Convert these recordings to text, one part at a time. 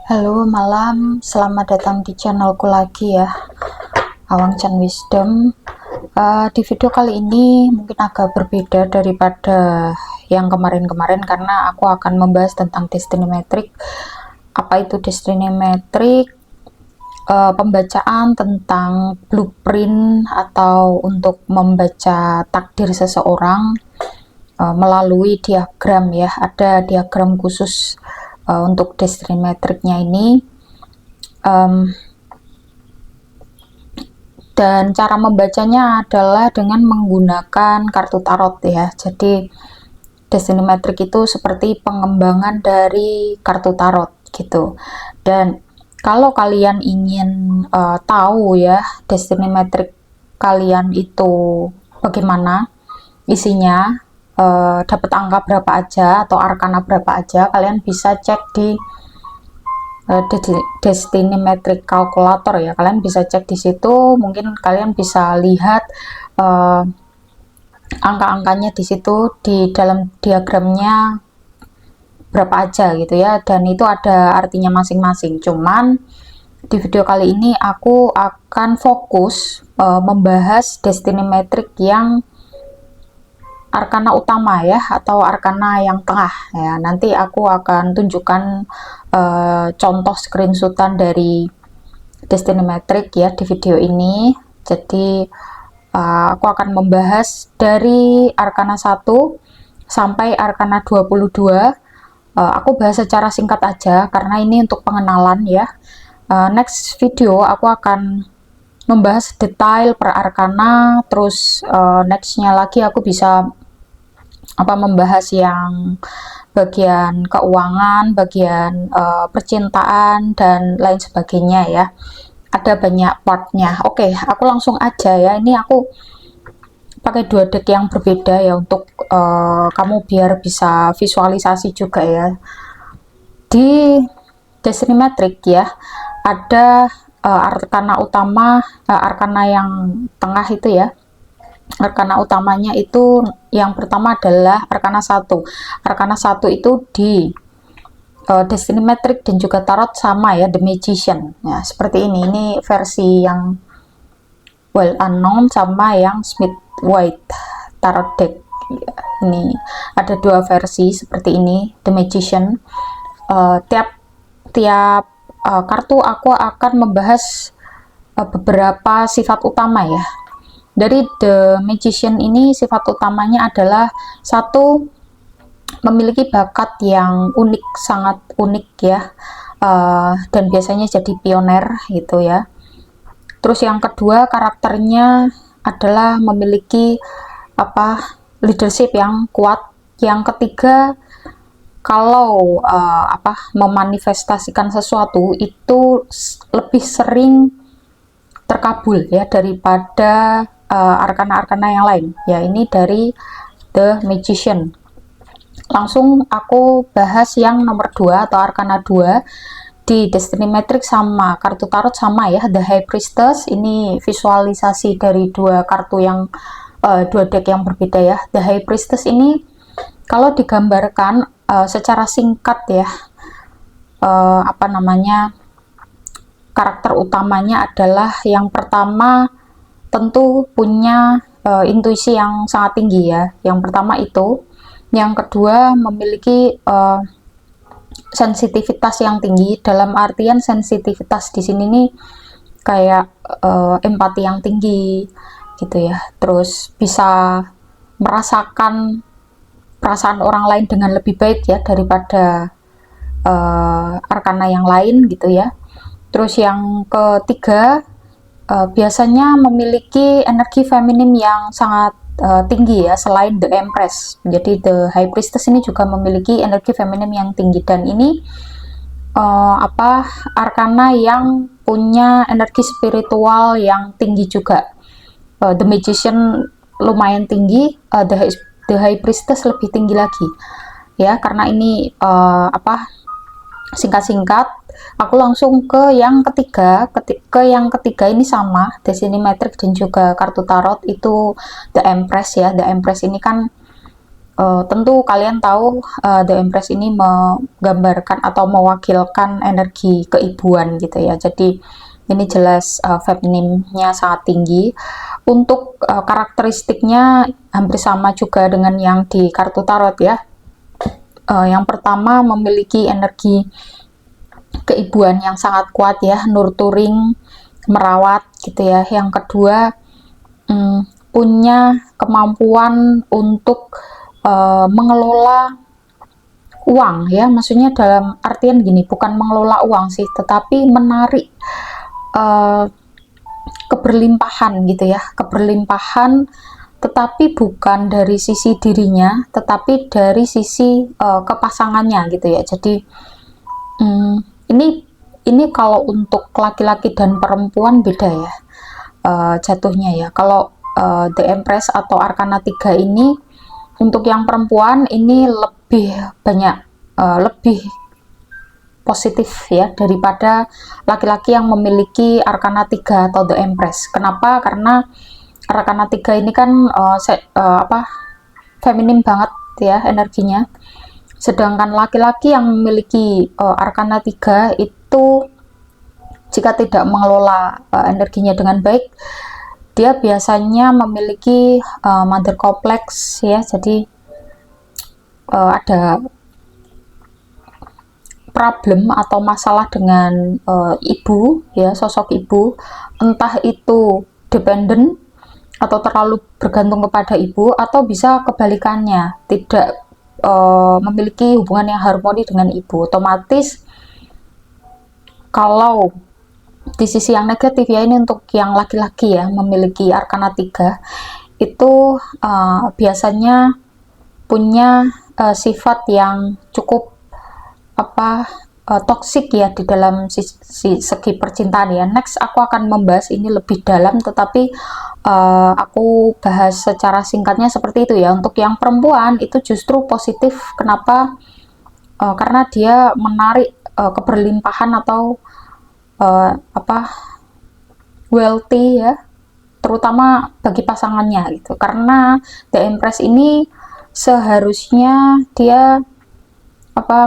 Halo malam, selamat datang di channelku lagi ya, Awang Chan Wisdom. Di video kali ini mungkin agak berbeda daripada yang kemarin-kemarin karena aku akan membahas tentang destiny metric. Apa itu destiny metric? Pembacaan tentang blueprint atau untuk membaca takdir seseorang melalui diagram ya. Ada diagram khusus untuk destiny metricnya ini. Dan cara membacanya adalah dengan menggunakan kartu tarot ya. Jadi destiny metric itu seperti pengembangan dari kartu tarot gitu. Dan kalau kalian ingin tahu ya destiny metric kalian itu bagaimana isinya, dapat angka berapa aja atau arkana berapa aja, kalian bisa cek di destiny metric calculator ya. Kalian bisa cek di situ, mungkin kalian bisa lihat angka-angkanya di situ di dalam diagramnya berapa aja gitu ya, dan itu ada artinya masing-masing. Cuman di video kali ini aku akan fokus membahas destiny metric yang arkana utama ya, atau arkana yang tengah ya. Nanti aku akan tunjukkan contoh screenshotan dari destiny metric ya di video ini. Jadi aku akan membahas dari arkana 1 sampai arkana 22. Aku bahas secara singkat aja karena ini untuk pengenalan ya. Next video aku akan membahas detail per arkana, terus nextnya lagi aku bisa membahas yang bagian keuangan, bagian percintaan dan lain sebagainya ya. Ada banyak partnya. Oke, aku langsung aja ya. Ini aku pakai 2 deck yang berbeda ya untuk kamu biar bisa visualisasi juga ya. Di destiny metric ya ada arkana utama, arkana yang tengah itu ya. Arkana utamanya itu yang pertama adalah arkana 1. Arkana 1 itu di destiny metric dan juga tarot sama ya, The Magician ya, seperti ini versi yang well unknown sama yang Smith White tarot deck ya. Ini ada 2 versi seperti ini, The Magician. Tiap kartu aku akan membahas beberapa sifat utama ya. Dari The Magician ini sifat utamanya adalah 1, memiliki bakat yang unik, sangat unik ya, dan biasanya jadi pioner gitu ya. Terus yang kedua, karakternya adalah memiliki leadership yang kuat. Yang ketiga, kalau memanifestasikan sesuatu itu lebih sering terkabul ya daripada arkana-arkana yang lain ya. Ini dari The Magician. Langsung aku bahas yang nomor 2 atau arkana 2 di destiny metric sama kartu tarot sama ya, The High Priestess. Ini visualisasi dari 2 kartu yang 2 deck yang berbeda ya. The High Priestess ini kalau digambarkan secara singkat ya, karakter utamanya adalah yang pertama tentu punya intuisi yang sangat tinggi ya. Yang pertama itu. Yang kedua memiliki sensitivitas yang tinggi. Dalam artian sensitivitas di sini nih kayak empati yang tinggi gitu ya. Terus bisa merasakan perasaan orang lain dengan lebih baik ya daripada arkana yang lain gitu ya. Terus yang ketiga, biasanya memiliki energi feminim yang sangat tinggi ya, selain The Empress. Jadi The High Priestess ini juga memiliki energi feminim yang tinggi, dan ini arkana yang punya energi spiritual yang tinggi juga. The Magician lumayan tinggi, The High Priestess lebih tinggi lagi ya. Karena ini singkat-singkat, aku langsung ke yang ketiga. Yang ketiga ini sama destiny metric dan juga kartu tarot, itu The Empress ya. The Empress ini kan Tentu kalian tahu The Empress ini menggambarkan atau mewakilkan energi keibuan gitu ya. Jadi ini jelas femininnya sangat tinggi. Untuk karakteristiknya hampir sama juga dengan yang di kartu tarot ya. Yang pertama memiliki energi keibuan yang sangat kuat ya, nurturing, merawat gitu ya. Yang kedua punya kemampuan untuk mengelola uang ya, maksudnya dalam artian gini, bukan mengelola uang sih, tetapi menarik keberlimpahan gitu ya, keberlimpahan, tetapi bukan dari sisi dirinya, tetapi dari sisi kepasangannya gitu ya. Jadi ini kalau untuk laki-laki dan perempuan beda ya jatuhnya ya. Kalau The Empress atau Arkana 3 ini untuk yang perempuan ini lebih banyak lebih positif ya daripada laki-laki yang memiliki Arkana 3 atau The Empress. Kenapa? Karena Arkana 3 ini kan feminim banget ya energinya. Sedangkan laki-laki yang memiliki Arkana 3 itu jika tidak mengelola energinya dengan baik, dia biasanya memiliki mother complex ya. Jadi ada problem atau masalah dengan ibu ya, sosok ibu, entah itu dependent atau terlalu bergantung kepada ibu, atau bisa kebalikannya, tidak memiliki hubungan yang harmoni dengan ibu. Otomatis kalau di sisi yang negatif ya, ini untuk yang laki-laki ya, memiliki Arkana 3 itu biasanya punya sifat yang cukup toksik ya di dalam segi percintaan ya. Next aku akan membahas ini lebih dalam, tetapi aku bahas secara singkatnya seperti itu ya. Untuk yang perempuan itu justru positif. Kenapa? Karena dia menarik keberlimpahan atau wealthy ya, terutama bagi pasangannya gitu. Karena The Empress ini seharusnya dia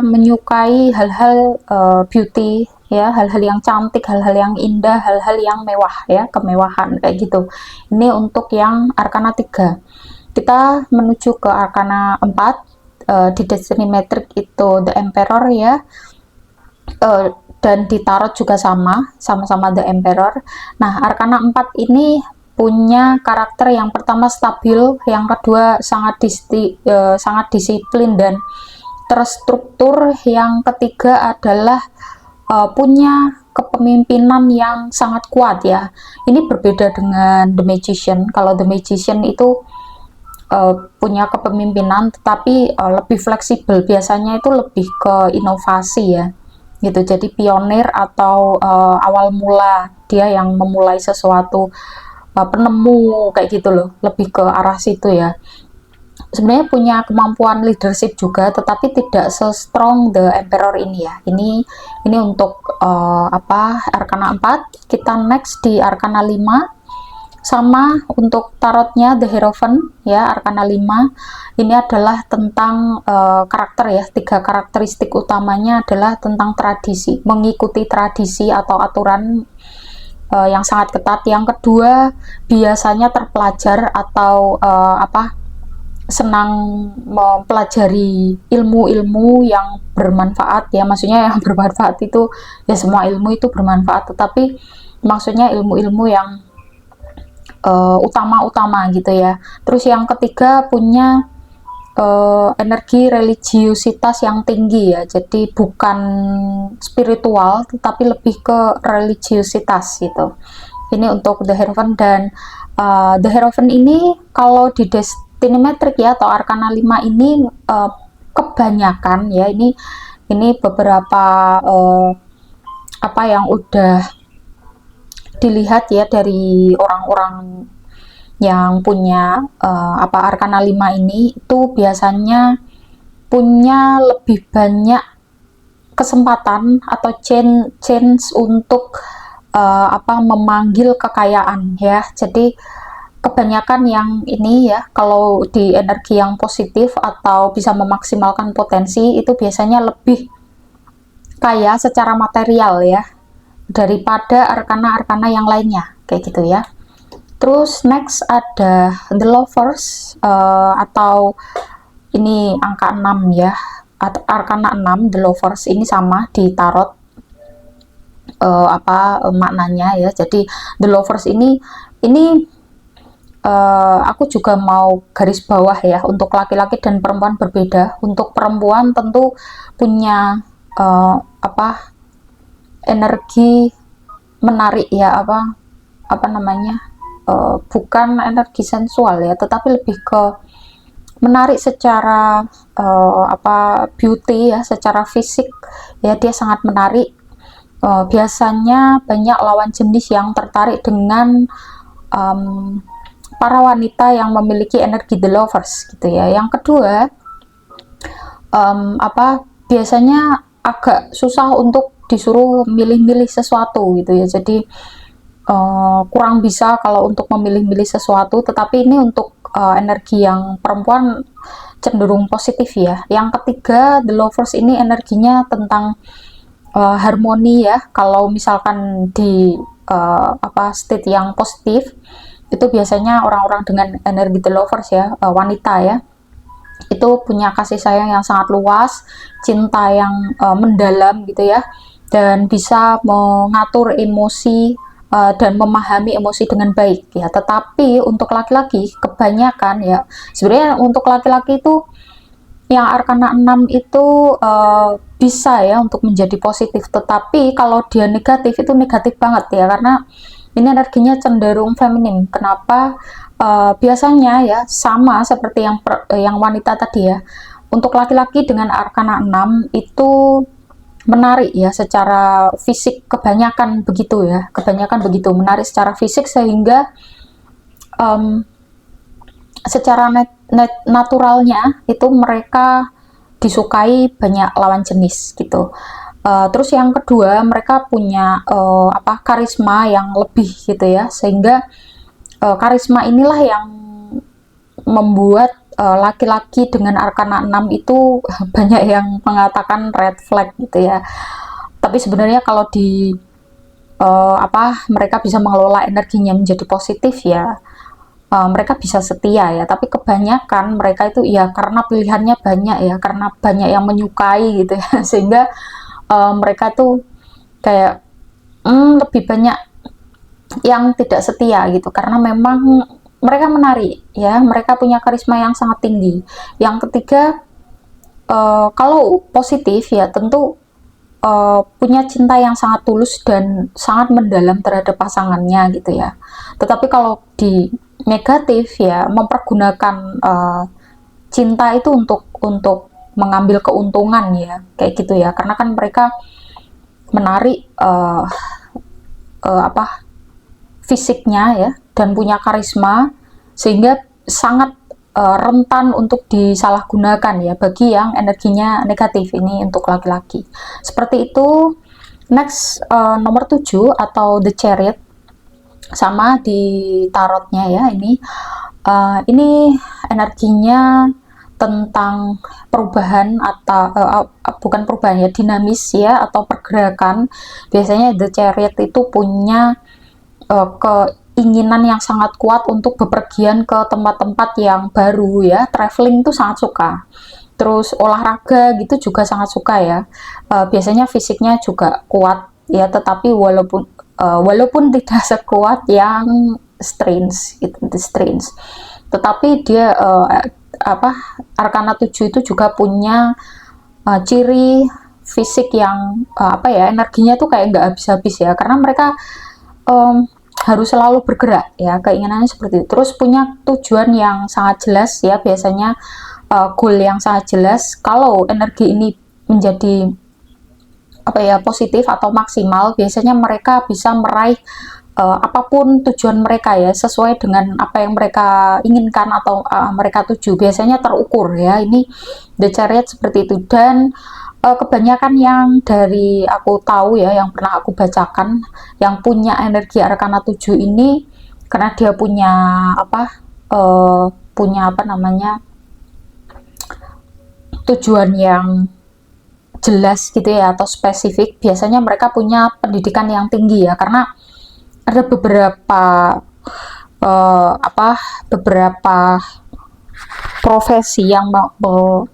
menyukai hal-hal beauty ya, hal-hal yang cantik, hal-hal yang indah, hal-hal yang mewah ya, kemewahan kayak gitu. Ini untuk yang Arkana 3. Kita menuju ke Arkana 4 di Destiny Matrix itu The Emperor ya. Dan di tarot juga sama-sama The Emperor. Nah, Arkana 4 ini punya karakter yang pertama stabil, yang kedua sangat disiplin dan terstruktur, yang ketiga adalah punya kepemimpinan yang sangat kuat ya. Ini berbeda dengan The Magician. Kalau The Magician itu punya kepemimpinan tetapi lebih fleksibel, biasanya itu lebih ke inovasi ya gitu. Jadi pionir atau awal mula, dia yang memulai sesuatu, penemu kayak gitu loh, lebih ke arah situ ya. Sebenarnya punya kemampuan leadership juga, tetapi tidak se-strong The Emperor ini ya. Ini untuk Arkana 4. Kita next di Arkana 5. Sama untuk tarotnya The Hierophant ya, Arkana 5. Ini adalah tentang karakter ya. 3 karakteristik utamanya adalah tentang tradisi, mengikuti tradisi atau aturan yang sangat ketat. Yang kedua, biasanya terpelajar atau senang mempelajari ilmu-ilmu yang bermanfaat ya. Maksudnya yang bermanfaat itu ya, semua ilmu itu bermanfaat, tetapi maksudnya ilmu-ilmu yang utama-utama gitu ya. Terus yang ketiga punya energi religiusitas yang tinggi ya. Jadi bukan spiritual tetapi lebih ke religiusitas gitu. Ini untuk The Hierophant. Dan The Hierophant ini kalau di Destiny Matrix ya atau Arkana 5 ini kebanyakan ya, ini beberapa yang udah dilihat ya dari orang-orang yang punya Arkana 5 ini, itu biasanya punya lebih banyak kesempatan atau chance untuk memanggil kekayaan ya. Jadi kebanyakan yang ini ya, kalau di energi yang positif atau bisa memaksimalkan potensi itu biasanya lebih kaya secara material ya daripada arkana-arkana yang lainnya kayak gitu ya. Terus next ada The Lovers, atau ini angka 6 ya, atau arkana 6 The Lovers ini sama di tarot maknanya ya. Jadi The Lovers ini aku juga mau garis bawah ya, untuk laki-laki dan perempuan berbeda. Untuk perempuan tentu punya energi menarik ya, apa namanya, bukan energi sensual ya, tetapi lebih ke menarik secara beauty ya, secara fisik ya, dia sangat menarik. Biasanya banyak lawan jenis yang tertarik dengan para wanita yang memiliki energi The Lovers gitu ya. Yang kedua, biasanya agak susah untuk disuruh milih-milih sesuatu gitu ya. Jadi kurang bisa kalau untuk memilih-milih sesuatu, tetapi ini untuk energi yang perempuan cenderung positif ya. Yang ketiga, The Lovers ini energinya tentang harmoni ya. Kalau misalkan di state yang positif, itu biasanya orang-orang dengan energi The Lovers ya, wanita ya, itu punya kasih sayang yang sangat luas, cinta yang mendalam gitu ya, dan bisa mengatur emosi dan memahami emosi dengan baik ya. Tetapi untuk laki-laki kebanyakan ya, sebenarnya untuk laki-laki itu yang arkana 6 itu bisa ya untuk menjadi positif, tetapi kalau dia negatif itu negatif banget ya, karena ini energinya cenderung feminim. Kenapa? Biasanya ya sama seperti yang wanita tadi ya. Untuk laki-laki dengan arkana 6 itu menarik ya secara fisik, kebanyakan begitu ya, kebanyakan begitu menarik secara fisik, sehingga secara naturalnya itu mereka disukai banyak lawan jenis gitu. Terus yang kedua, mereka punya karisma yang lebih gitu ya, sehingga karisma inilah yang membuat laki-laki dengan arkana 6 itu banyak yang mengatakan red flag gitu ya. Tapi sebenarnya kalau di mereka bisa mengelola energinya menjadi positif ya, mereka bisa setia ya. Tapi kebanyakan mereka itu ya karena pilihannya banyak ya, karena banyak yang menyukai gitu ya, sehingga mereka tuh kayak lebih banyak yang tidak setia gitu, karena memang mereka menarik ya, mereka punya karisma yang sangat tinggi. Yang ketiga, kalau positif ya tentu punya cinta yang sangat tulus dan sangat mendalam terhadap pasangannya gitu ya. Tetapi kalau di negatif ya, mempergunakan cinta itu untuk mengambil keuntungan ya, kayak gitu ya, karena kan mereka menarik fisiknya ya, dan punya karisma, sehingga sangat rentan untuk disalahgunakan ya bagi yang energinya negatif. Ini untuk laki-laki seperti itu. Next, nomor 7 atau The Chariot, sama di tarotnya ya, ini energinya tentang perubahan atau bukan perubahan ya, dinamis ya, atau pergerakan. Biasanya The Chariot itu punya keinginan yang sangat kuat untuk bepergian ke tempat-tempat yang baru ya, traveling itu sangat suka. Terus olahraga gitu juga sangat suka ya. Biasanya fisiknya juga kuat ya, tetapi walaupun tidak sekuat yang strange itu, tetapi dia arkana 7 itu juga punya ciri fisik yang energinya tuh kayak nggak habis-habis ya, karena mereka harus selalu bergerak ya, keinginannya seperti itu. Terus punya tujuan yang sangat jelas ya, biasanya goal yang sangat jelas. Kalau energi ini menjadi positif atau maksimal, biasanya mereka bisa meraih apapun tujuan mereka ya, sesuai dengan apa yang mereka inginkan atau mereka tuju. Biasanya terukur ya, ini The Chariot seperti itu. Dan kebanyakan yang dari aku tahu ya, yang pernah aku bacakan, yang punya energi arkana 7 ini karena dia punya apa namanya, tujuan yang jelas gitu ya, atau spesifik. Biasanya mereka punya pendidikan yang tinggi ya, karena ada beberapa profesi yang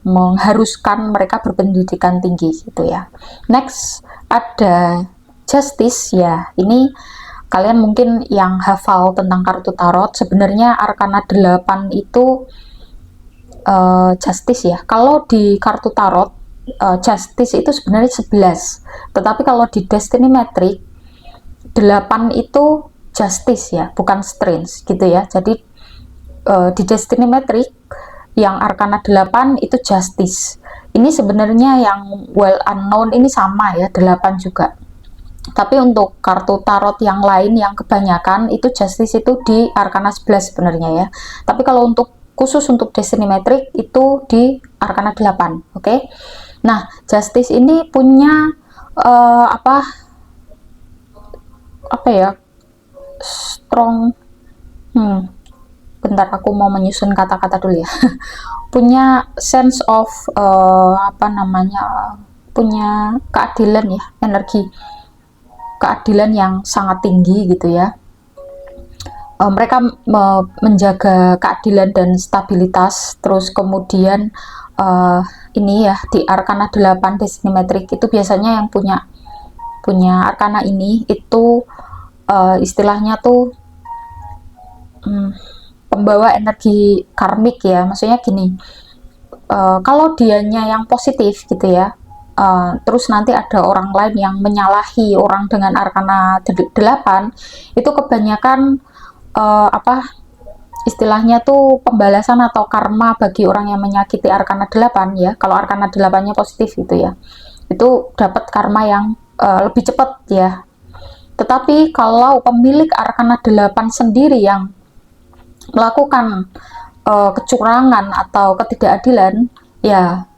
mengharuskan mereka berpendidikan tinggi gitu ya. Next ada justice ya. Ini kalian mungkin yang hafal tentang kartu tarot, sebenarnya arkana 8 itu justice ya. Kalau di kartu tarot justice itu sebenarnya 11, tetapi kalau di destiny metric 8 itu justice ya, bukan strange gitu ya. Jadi di destiny metric yang arkana 8 itu justice. Ini sebenarnya yang well unknown ini sama ya, 8 juga. Tapi untuk kartu tarot yang lain yang kebanyakan itu justice itu di arkana 11 sebenarnya ya. Tapi kalau untuk khusus untuk destiny metric itu di arkana 8, oke? Nah, justice ini punya apa ya? Strong bentar, aku mau menyusun kata-kata dulu ya. Punya sense of punya keadilan ya, energi keadilan yang sangat tinggi gitu ya. Mereka menjaga keadilan dan stabilitas. Terus kemudian ini ya, di arkana 8 destiny metric itu biasanya yang punya arkana ini itu istilahnya tuh pembawa energi karmik ya. Maksudnya gini, kalau dianya yang positif gitu ya, terus nanti ada orang lain yang menyalahi orang dengan arkana 8, itu kebanyakan istilahnya tuh pembalasan atau karma bagi orang yang menyakiti arkana 8 ya. Kalau arkana 8-nya positif gitu ya, itu dapat karma yang lebih cepat ya. Tetapi kalau pemilik arkana 8 sendiri yang melakukan kecurangan atau ketidakadilan ya,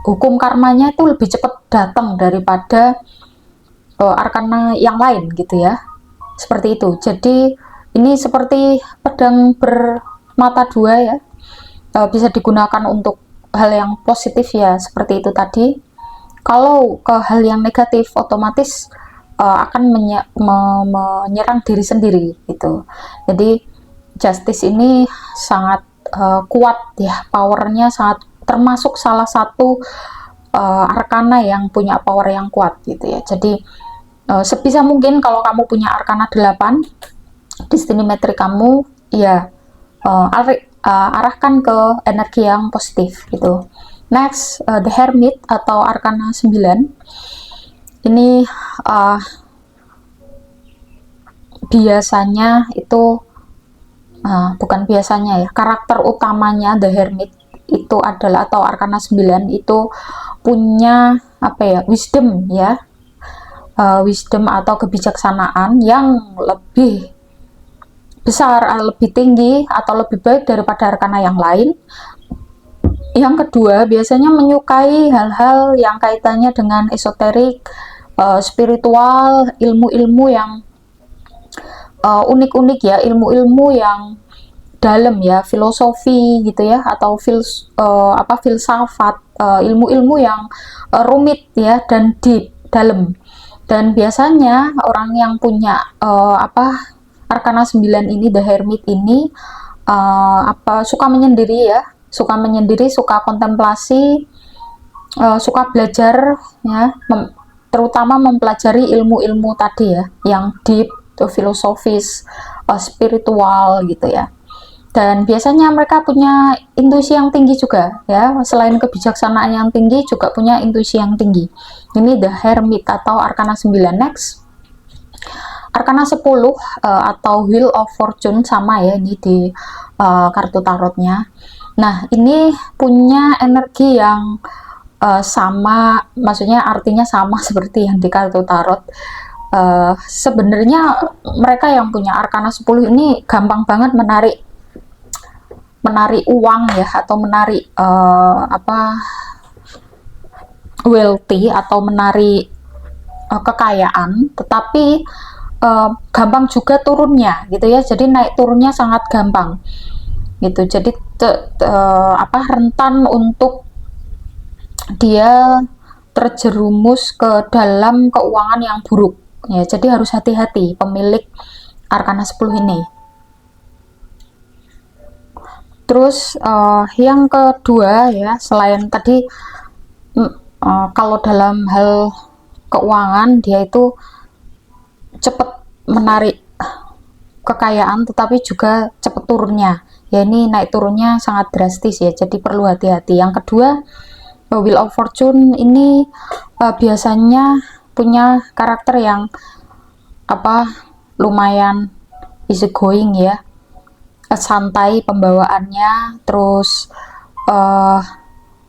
hukum karmanya itu lebih cepat datang daripada arkana yang lain gitu ya, seperti itu. Jadi ini seperti pedang bermata dua ya, bisa digunakan untuk hal yang positif ya, seperti itu tadi. Kalau ke hal yang negatif otomatis akan menyerang diri sendiri gitu. Jadi justice ini sangat kuat ya, powernya sangat, termasuk salah satu arkana yang punya power yang kuat gitu ya. Jadi sebisa mungkin kalau kamu punya arkana 8 destiny metric kamu ya, arahkan ke energi yang positif gitu. Next the hermit atau arkana 9 ini biasanya itu bukan biasanya ya, karakter utamanya the hermit itu adalah, atau arkana 9 itu punya wisdom ya, wisdom atau kebijaksanaan yang lebih besar, lebih tinggi atau lebih baik daripada arkana yang lain. Yang kedua, biasanya menyukai hal-hal yang kaitannya dengan esoterik, spiritual, ilmu-ilmu yang unik-unik ya, ilmu-ilmu yang dalam ya, filosofi gitu ya, atau filsafat, ilmu-ilmu yang rumit ya dan deep, dalam. Dan biasanya orang yang punya arkana 9 ini, the hermit ini suka menyendiri ya, suka kontemplasi, suka belajar ya, terutama mempelajari ilmu-ilmu tadi ya, yang deep, filosofis, spiritual gitu ya. Dan biasanya mereka punya intuisi yang tinggi juga ya, selain kebijaksanaan yang tinggi juga punya intuisi yang tinggi. Ini the hermit atau arkana 9. Next arkana 10 atau wheel of fortune, sama ya ini di kartu tarotnya. Nah, ini punya energi yang sama, maksudnya artinya sama seperti yang di kartu tarot. Sebenarnya mereka yang punya arkana 10 ini gampang banget menarik uang ya, atau menarik wealthy, atau menarik kekayaan. Tetapi gampang juga turunnya gitu ya, jadi naik turunnya sangat gampang gitu. Jadi rentan untuk dia terjerumus ke dalam keuangan yang buruk ya. Jadi harus hati-hati pemilik Arkana 10 ini. Terus yang kedua ya, selain tadi kalau dalam hal keuangan dia itu cepat menarik kekayaan, tetapi juga cepat turunnya ya. Ini naik turunnya sangat drastis ya, jadi perlu hati-hati. Yang kedua, Wheel of Fortune ini biasanya punya karakter yang lumayan easygoing ya, santai pembawaannya, terus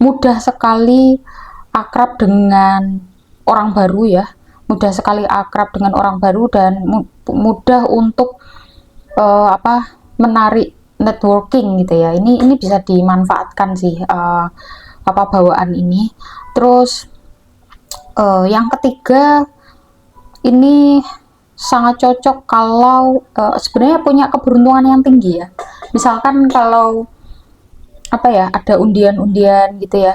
mudah sekali akrab dengan orang baru ya, mudah sekali akrab dengan orang baru, dan mudah untuk menarik networking gitu ya. Ini bisa dimanfaatkan sih bawaan ini. Terus yang ketiga, ini sangat cocok kalau sebenarnya punya keberuntungan yang tinggi ya. Misalkan kalau ada undian-undian gitu ya,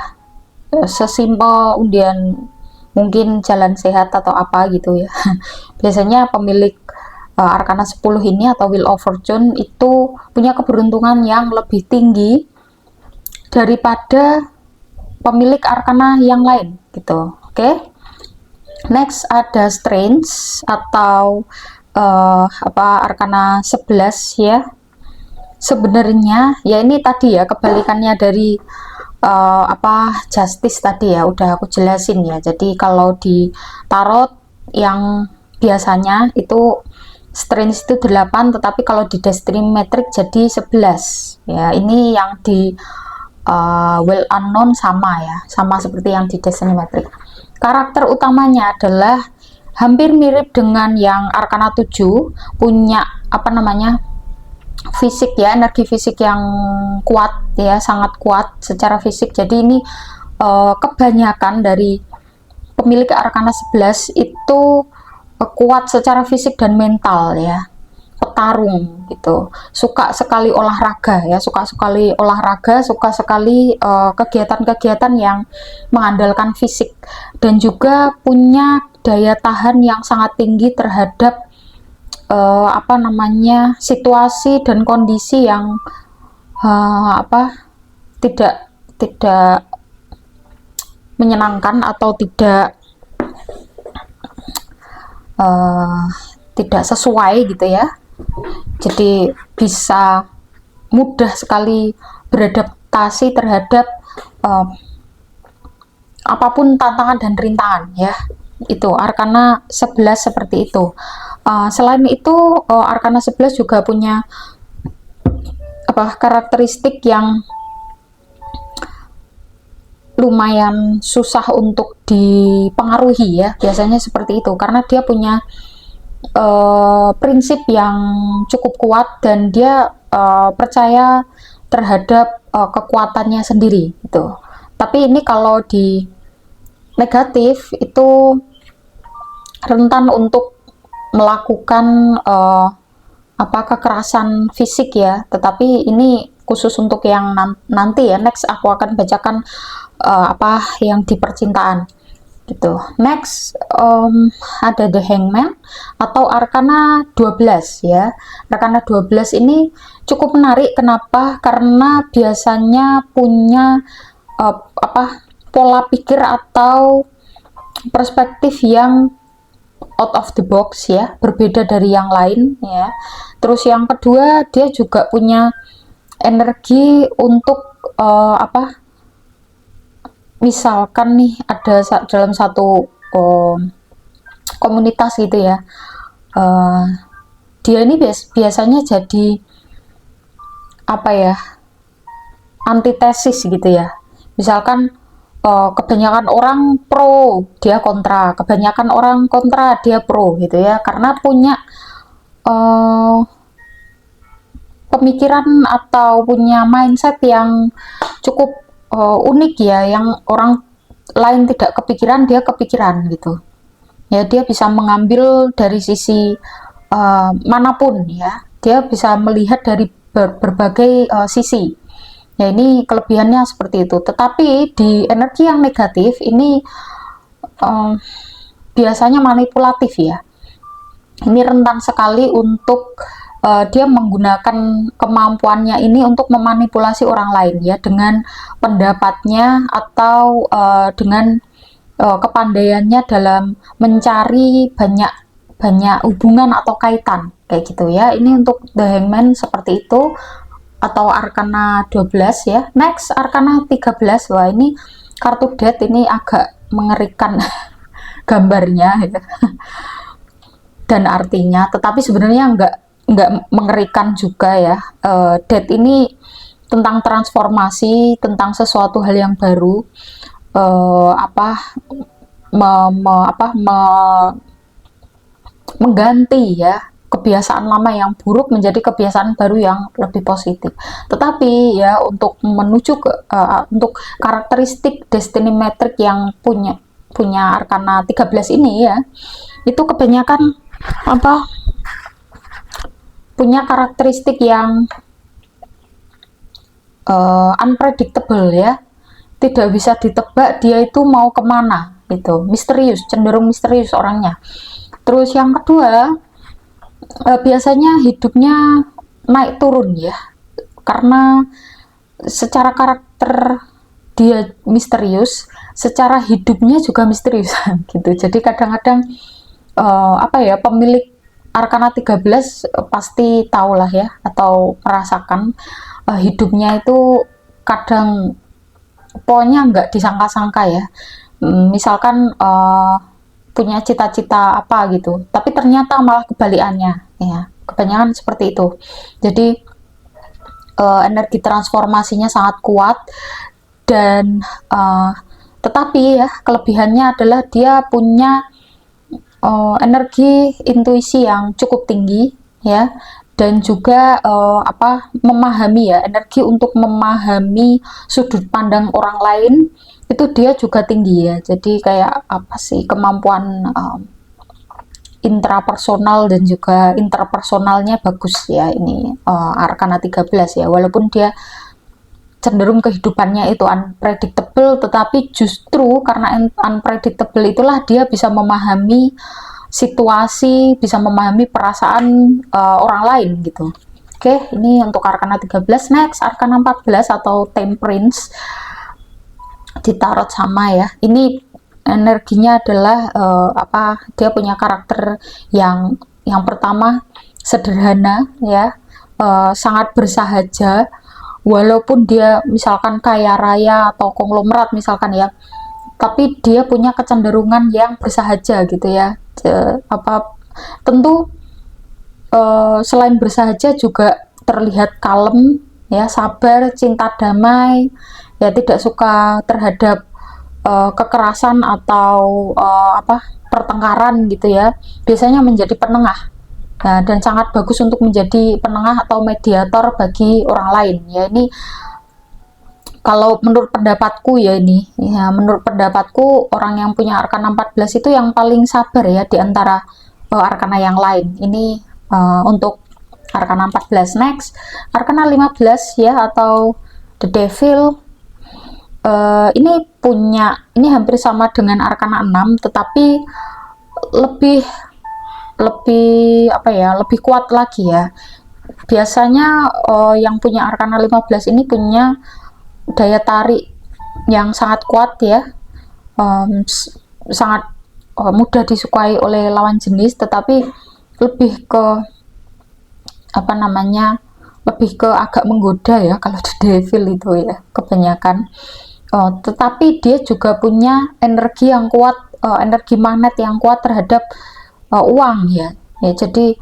sesimpel undian mungkin jalan sehat atau apa gitu ya. Biasanya pemilik Arkana 10 ini atau Wheel of Fortune itu punya keberuntungan yang lebih tinggi daripada pemilik Arkana yang lain gitu. Oke. Next ada Strange atau Arkana 11 ya. Sebenarnya ya ini tadi ya kebalikannya dari Justice tadi ya, udah aku jelasin ya. Jadi kalau di tarot yang biasanya itu Strange itu 8, tetapi kalau di Destiny Metric jadi 11 ya. Ini yang di Well Unknown sama ya, sama seperti yang di Destiny Metric. Karakter utamanya adalah hampir mirip dengan yang Arkana 7, punya fisik ya, energi fisik yang kuat ya, sangat kuat secara fisik. Jadi ini kebanyakan dari pemilik Arkana 11 itu kuat secara fisik dan mental ya, petarung gitu, suka sekali olahraga ya, suka sekali kegiatan-kegiatan yang mengandalkan fisik, dan juga punya daya tahan yang sangat tinggi terhadap situasi dan kondisi yang tidak menyenangkan atau tidak sesuai gitu ya. Jadi bisa mudah sekali beradaptasi terhadap apapun tantangan dan rintangan ya. Itu Arkana 11 seperti itu. Selain itu Arkana 11 juga punya karakteristik yang lumayan susah untuk dipengaruhi ya, biasanya seperti itu, karena dia punya prinsip yang cukup kuat dan dia percaya terhadap kekuatannya sendiri gitu. Tapi ini kalau di negatif itu rentan untuk melakukan kekerasan fisik ya. Tetapi ini khusus untuk yang nanti ya, next aku akan bacakan yang di percintaan gitu. Next ada The Hangman atau Arkana 12 ya. Arkana 12 ini cukup menarik. Kenapa? Karena biasanya punya pola pikir atau perspektif yang out of the box ya, berbeda dari yang lain ya. Terus yang kedua, dia juga punya energi untuk misalkan nih ada dalam satu komunitas gitu ya, dia ini biasanya jadi antitesis gitu ya. Misalkan kebanyakan orang pro, dia kontra, kebanyakan orang kontra, dia pro gitu ya, karena punya pemikiran atau punya mindset yang cukup unik ya, yang orang lain tidak kepikiran, dia kepikiran gitu ya. Dia bisa mengambil dari sisi manapun ya, dia bisa melihat dari berbagai sisi. Ya ini kelebihannya seperti itu. Tetapi di energi yang negatif ini biasanya manipulatif ya. Ini rentan sekali untuk dia menggunakan kemampuannya ini untuk memanipulasi orang lain ya, dengan pendapatnya atau dengan kepandaiannya dalam mencari banyak hubungan atau kaitan kayak gitu ya. Ini untuk The Hangman seperti itu, atau Arkana 12 ya. Next Arkana 13. Wah, ini kartu Death, ini agak mengerikan gambarnya ya, dan artinya, tetapi sebenarnya nggak mengerikan juga ya. Death ini tentang transformasi, tentang sesuatu hal yang baru, mengganti ya kebiasaan lama yang buruk menjadi kebiasaan baru yang lebih positif. Tetapi ya untuk menuju ke untuk karakteristik destiny metric yang punya Arkana 13 ini ya, itu kebanyakan punya karakteristik yang unpredictable ya, tidak bisa ditebak dia itu mau kemana gitu, misterius, cenderung misterius orangnya. Terus yang kedua, biasanya hidupnya naik turun ya, karena secara karakter dia misterius, secara hidupnya juga misterius gitu. Jadi kadang-kadang pemilik Arkana 13 pasti tahulah ya, atau merasakan hidupnya itu kadang pokoknya nggak disangka-sangka ya. Misalkan punya cita-cita apa gitu, tapi ternyata malah kebalikannya ya, kebanyakan seperti itu. Jadi energi transformasinya sangat kuat, dan tetapi ya kelebihannya adalah dia punya energi intuisi yang cukup tinggi ya, dan juga memahami ya, energi untuk memahami sudut pandang orang lain itu dia juga tinggi ya. Jadi kayak kemampuan intrapersonal dan juga interpersonalnya bagus ya, ini Arkana 13 ya. Walaupun dia cenderung kehidupannya itu unpredictable, tetapi justru karena unpredictable itulah dia bisa memahami situasi, bisa memahami perasaan orang lain gitu. Oke, ini untuk Arkana 13. Next Arkana 14 atau Temperance di tarot sama ya. Ini energinya adalah dia punya karakter yang pertama sederhana ya, sangat bersahaja. Walaupun dia misalkan kaya raya atau konglomerat misalkan ya, tapi dia punya kecenderungan yang bersahaja gitu ya. Tentu selain bersahaja juga terlihat kalem ya, sabar, cinta damai ya, tidak suka terhadap kekerasan atau pertengkaran gitu ya. Biasanya menjadi penengah. Nah, dan sangat bagus untuk menjadi penengah atau mediator bagi orang lain ya. Ini kalau menurut pendapatku ya, menurut pendapatku orang yang punya Arkana 14 itu yang paling sabar ya di antara Arkana yang lain. Ini untuk Arkana 14. Next Arkana 15 ya, atau The Devil. Ini hampir sama dengan Arkana 6, tetapi lebih kuat lagi ya. Biasanya yang punya Arkana 15 ini punya daya tarik yang sangat kuat ya, sangat mudah disukai oleh lawan jenis, tetapi lebih ke lebih ke agak menggoda ya kalau The Devil itu ya kebanyakan. Tetapi dia juga punya energi yang kuat, energi magnet yang kuat terhadap uang ya. Jadi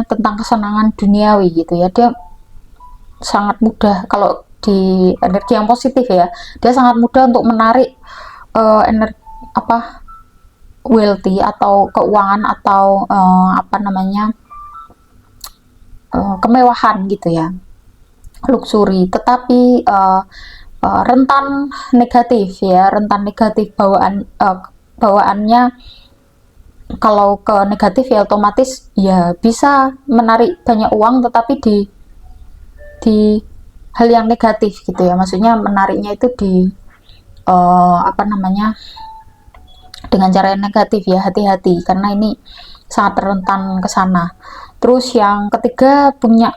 tentang kesenangan duniawi gitu ya. Dia sangat mudah, kalau di energi yang positif ya, dia sangat mudah untuk menarik wealthy atau keuangan atau kemewahan gitu ya, luxury. Tetapi rentan negatif ya, bawaannya kalau ke negatif ya otomatis ya bisa menarik banyak uang, tetapi di hal yang negatif gitu ya, maksudnya menariknya itu di apa namanya, dengan cara yang negatif ya, hati-hati karena ini sangat rentan ke sana. Terus yang ketiga, punya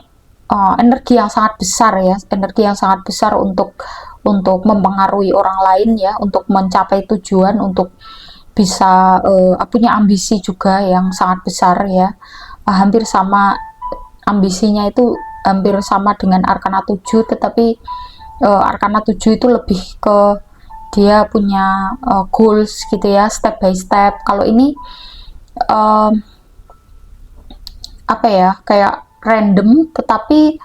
energi yang sangat besar ya, energi yang sangat besar untuk mempengaruhi orang lain ya, untuk mencapai tujuan, untuk bisa punya ambisi juga yang sangat besar ya. Hampir sama ambisinya itu, hampir sama dengan Arkana 7, tetapi Arkana 7 itu lebih ke dia punya goals gitu ya, step by step. Kalau ini um, apa ya, kayak random tetapi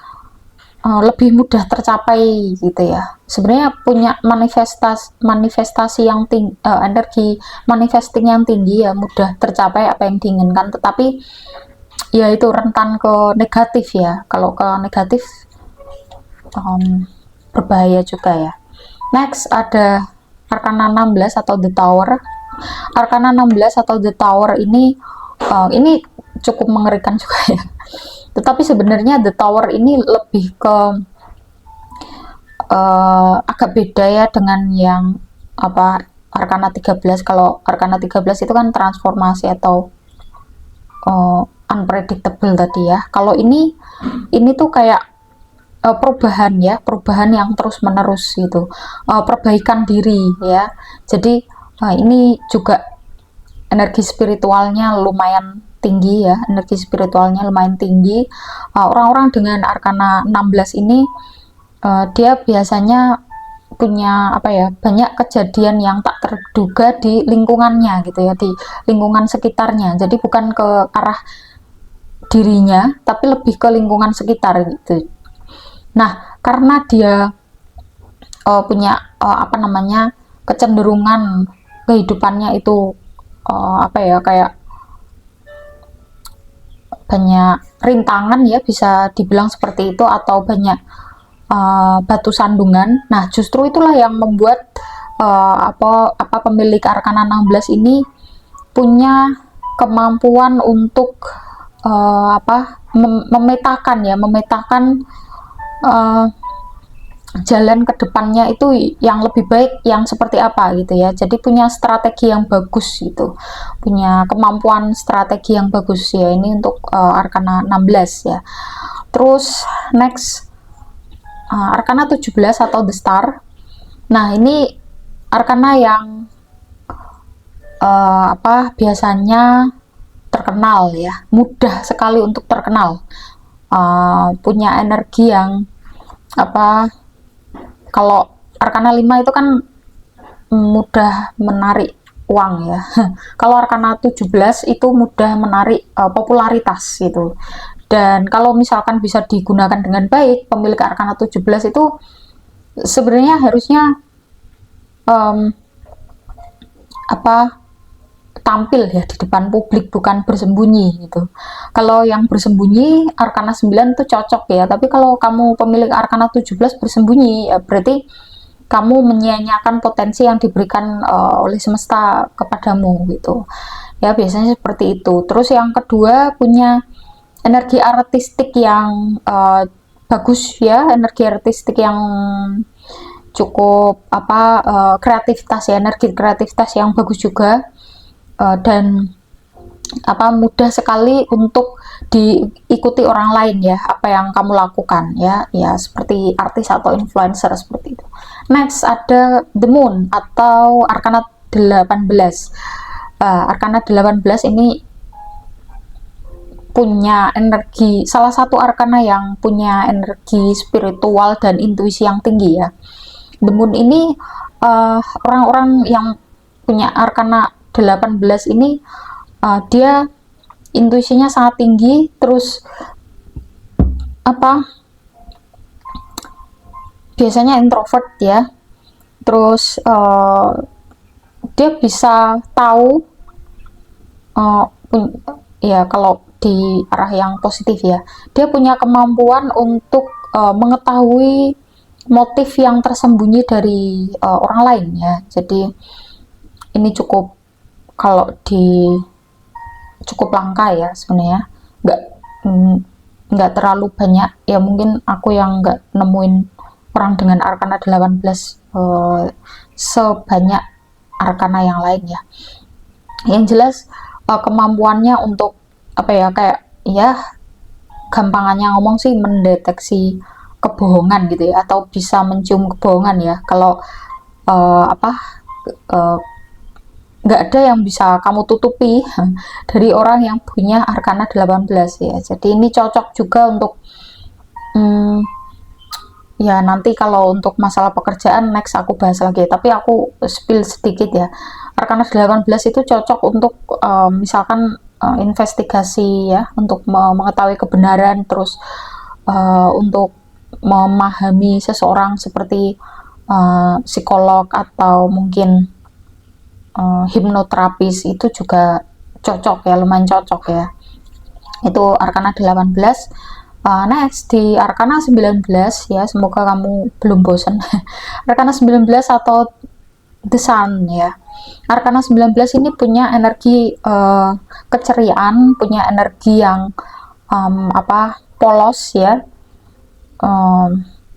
lebih mudah tercapai gitu ya. Sebenarnya punya manifestasi yang tinggi, energi manifesting yang tinggi ya, mudah tercapai apa yang diinginkan, tetapi ya itu rentan ke negatif ya. Kalau ke negatif berbahaya juga ya. Next ada Arkana 16 atau The Tower. Arkana 16 atau The Tower ini cukup mengerikan juga ya. Tetapi sebenarnya The Tower ini lebih ke agak beda ya dengan yang apa, Arkana 13. Kalau Arkana 13 itu kan transformasi atau unpredictable tadi ya. Kalau ini tuh kayak perubahan ya, perubahan yang terus menerus gitu, perbaikan diri ya. Jadi ini juga energi spiritualnya lumayan tinggi ya, energi spiritualnya lumayan tinggi. Orang-orang dengan Arkana 16 ini dia biasanya punya apa ya, banyak kejadian yang tak terduga di lingkungannya gitu ya, di lingkungan sekitarnya. Jadi bukan ke arah dirinya tapi lebih ke lingkungan sekitar gitu. Nah, karena dia punya apa namanya, kecenderungan kehidupannya itu apa ya, kayak banyak rintangan ya, bisa dibilang seperti itu, atau banyak batu sandungan. Nah, justru itulah yang membuat apa pemilik Arkana 16 ini punya kemampuan untuk apa, memetakan ya, memetakan jalan ke depannya itu yang lebih baik yang seperti apa gitu ya. Jadi punya strategi yang bagus gitu, punya kemampuan strategi yang bagus ya, ini untuk Arkana 16 ya. Terus next Arkana 17 atau The Star. Nah, ini Arkana yang apa, biasanya terkenal ya, mudah sekali untuk terkenal, punya energi yang apa, kalau Arkana 5 itu kan mudah menarik uang ya. Kalau Arkana 17 itu mudah menarik popularitas gitu. Dan kalau misalkan bisa digunakan dengan baik, pemilik Arkana 17 itu sebenarnya harusnya apa, tampil ya di depan publik, bukan bersembunyi gitu. Kalau yang bersembunyi Arkana 9 itu cocok ya, tapi kalau kamu pemilik Arkana 17 bersembunyi ya berarti kamu menyia-nyiakan potensi yang diberikan oleh semesta kepadamu gitu ya, biasanya seperti itu. Terus yang kedua, punya energi artistik yang bagus ya, energi artistik yang cukup apa, kreativitas ya, energi kreativitas yang bagus juga, dan apa, mudah sekali untuk diikuti orang lain ya, apa yang kamu lakukan ya, ya seperti artis atau influencer seperti itu. Next ada The Moon atau Arkana 18. Arkana 18 ini punya energi, salah satu Arkana yang punya energi spiritual dan intuisi yang tinggi ya. The Moon ini orang-orang yang punya Arkana 18 ini dia intuisinya sangat tinggi, terus apa, biasanya introvert ya. Terus dia bisa tahu ya, kalau di arah yang positif ya, dia punya kemampuan untuk mengetahui motif yang tersembunyi dari orang lain ya. Jadi ini cukup, kalau di cukup langka ya sebenarnya, nggak mm, nggak terlalu banyak ya, mungkin aku yang nggak nemuin orang dengan Arcana 18 sebanyak Arcana yang lain ya. Yang jelas kemampuannya untuk apa ya, kayak ya gampangannya ngomong sih mendeteksi kebohongan gitu ya, atau bisa mencium kebohongan ya. Kalau apa uh, nggak ada yang bisa kamu tutupi dari orang yang punya Arcana 18 ya. Jadi ini cocok juga untuk ya nanti kalau untuk masalah pekerjaan next aku bahas lagi, tapi aku spill sedikit ya. Arcana 18 itu cocok untuk misalkan investigasi ya, untuk mengetahui kebenaran, terus untuk memahami seseorang seperti psikolog atau mungkin hipnoterapis, itu juga cocok ya, lumayan cocok ya. Itu Arcana 18. Next di Arcana 19 ya, semoga kamu belum bosan. Arcana 19 atau The Sun ya. Arcana 19 ini punya energi keceriaan, punya energi yang polos ya,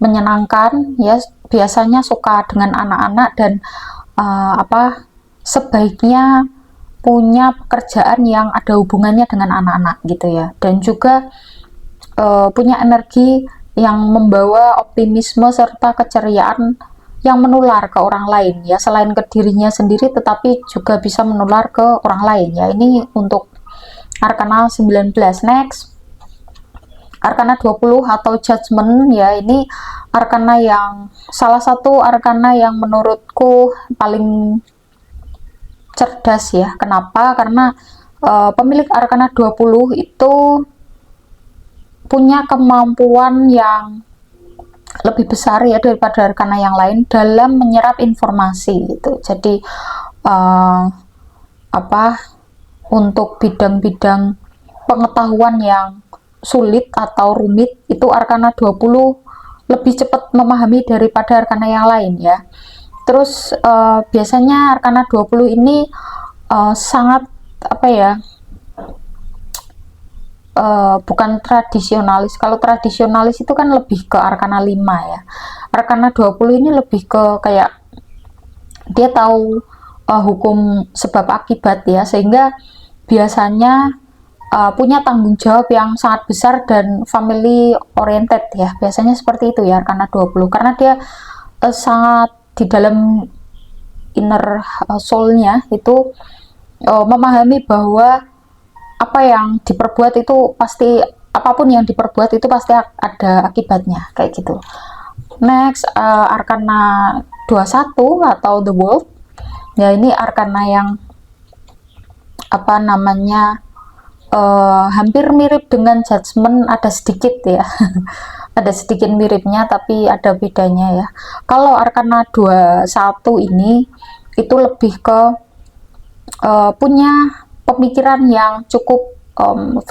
menyenangkan ya, biasanya suka dengan anak-anak dan sebaiknya punya pekerjaan yang ada hubungannya dengan anak-anak gitu ya, dan juga punya energi yang membawa optimisme serta keceriaan yang menular ke orang lain ya, selain ke dirinya sendiri tetapi juga bisa menular ke orang lain ya. Ini untuk Arcana 19. Next, Arcana 20 atau Judgment ya, ini Arcana yang salah satu Arcana yang menurutku paling cerdas ya. Kenapa? Karena pemilik Arcana 20 itu punya kemampuan yang lebih besar ya daripada Arcana yang lain dalam menyerap informasi gitu. Jadi untuk bidang-bidang pengetahuan yang sulit atau rumit itu Arcana 20 lebih cepat memahami daripada Arcana yang lain ya. Terus biasanya Arcana 20 ini sangat bukan tradisionalis. Kalau tradisionalis itu kan lebih ke Arcana 5 ya. Arcana 20 ini lebih ke kayak dia tahu hukum sebab akibat ya, sehingga biasanya punya tanggung jawab yang sangat besar dan family oriented ya. Biasanya seperti itu ya Arcana 20, karena dia sangat di dalam inner soul-nya itu memahami bahwa apa yang diperbuat itu pasti, apapun yang diperbuat itu pasti ada akibatnya, kayak gitu. Next, Arcana 21 atau The World ya, ini Arcana yang hampir mirip dengan Judgment, ada sedikit ya ada sedikit miripnya tapi ada bedanya ya. Kalau Arcana 21 ini itu lebih ke punya pemikiran yang cukup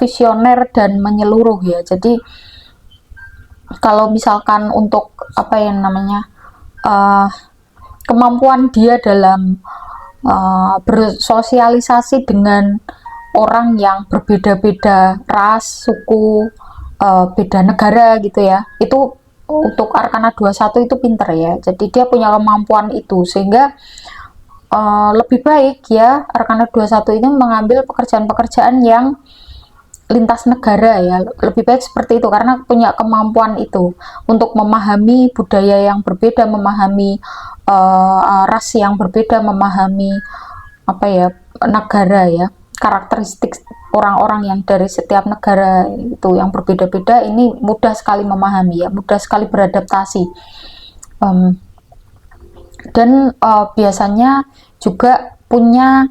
visioner dan menyeluruh ya. Jadi kalau misalkan untuk kemampuan dia dalam bersosialisasi dengan orang yang berbeda-beda ras, suku, beda negara gitu ya, itu untuk Arcana 21 itu pinter ya. Jadi dia punya kemampuan itu, sehingga lebih baik ya Arcana 21 ini mengambil pekerjaan-pekerjaan yang lintas negara ya, lebih baik seperti itu, karena punya kemampuan itu untuk memahami budaya yang berbeda, memahami ras yang berbeda, memahami negara ya, karakteristik orang-orang yang dari setiap negara itu yang berbeda-beda, ini mudah sekali memahami ya, mudah sekali beradaptasi. Dan biasanya juga punya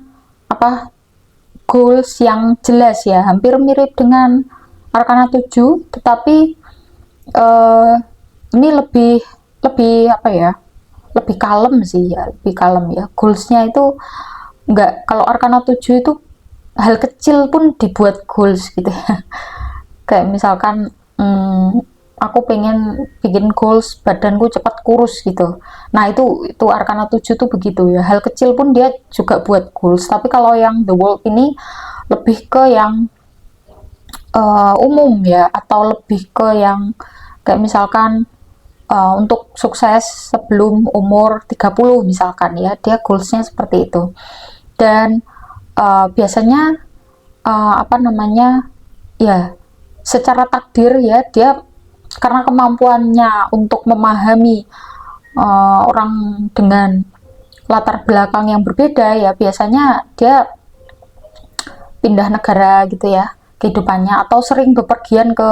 goals yang jelas ya, hampir mirip dengan Arcana 7, tetapi ini lebih lebih kalem sih ya, lebih kalem ya. Goalsnya itu enggak, kalau Arcana 7 itu hal kecil pun dibuat goals gitu ya kayak misalkan aku pengen bikin goals badanku cepat kurus gitu. Nah itu Arcana 7 tuh begitu ya, hal kecil pun dia juga buat goals. Tapi kalau yang The World ini lebih ke yang umum ya, atau lebih ke yang kayak misalkan untuk sukses sebelum umur 30 misalkan ya, dia goalsnya seperti itu. Dan biasanya apa namanya ya, secara takdir ya, dia karena kemampuannya untuk memahami orang dengan latar belakang yang berbeda ya, biasanya dia pindah negara gitu ya kehidupannya, atau sering bepergian ke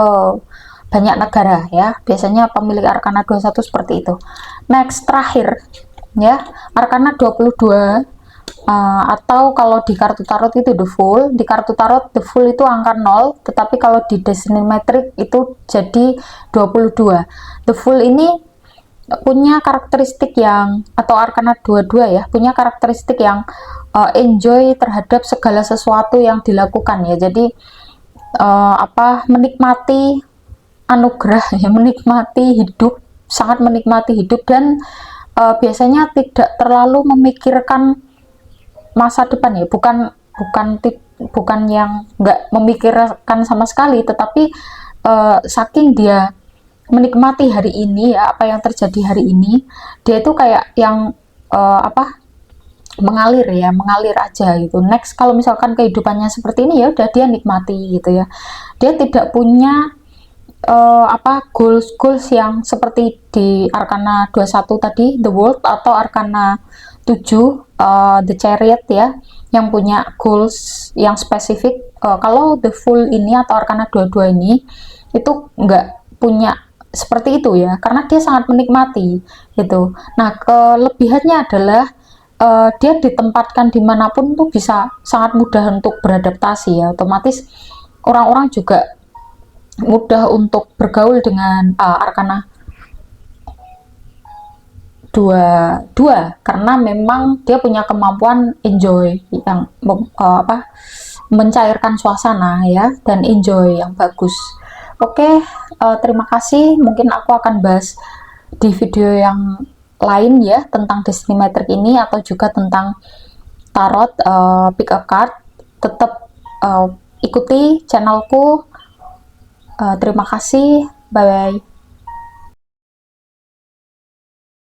banyak negara ya, biasanya pemilik Arkana 21 seperti itu. Next, terakhir ya, Arkana 22, atau kalau di kartu tarot itu the Fool. Di kartu tarot the Fool itu angka 0, tetapi kalau di Destiny Metric itu jadi 22. The Fool ini punya karakteristik yang, atau Arkana 22 ya, punya karakteristik yang enjoy terhadap segala sesuatu yang dilakukan ya. Jadi apa, menikmati anugerah ya, menikmati hidup, sangat menikmati hidup, dan biasanya tidak terlalu memikirkan masa depan ya, bukan yang nggak memikirkan sama sekali, tetapi saking dia menikmati hari ini ya, apa yang terjadi hari ini, dia itu kayak yang apa, mengalir ya, mengalir aja gitu. Next, kalau misalkan kehidupannya seperti ini ya udah dia nikmati gitu ya, dia tidak punya apa, goals yang seperti di Arkana 21 tadi The World, atau Arkana 7 The Chariot ya, yang punya goals yang spesifik. Kalau The Fool ini atau Arkana 22 ini itu nggak punya seperti itu ya, karena dia sangat menikmati gitu. Nah, kelebihannya adalah dia ditempatkan dimanapun tuh bisa sangat mudah untuk beradaptasi ya, otomatis orang-orang juga mudah untuk bergaul dengan Arkana 22, karena memang dia punya kemampuan enjoy yang apa, mencairkan suasana ya, dan enjoy yang bagus. Oke, terima kasih. Mungkin aku akan bahas di video yang lain ya tentang Destiny Metric ini, atau juga tentang tarot pick up card. Tetap ikuti channelku. Terima kasih, bye bye.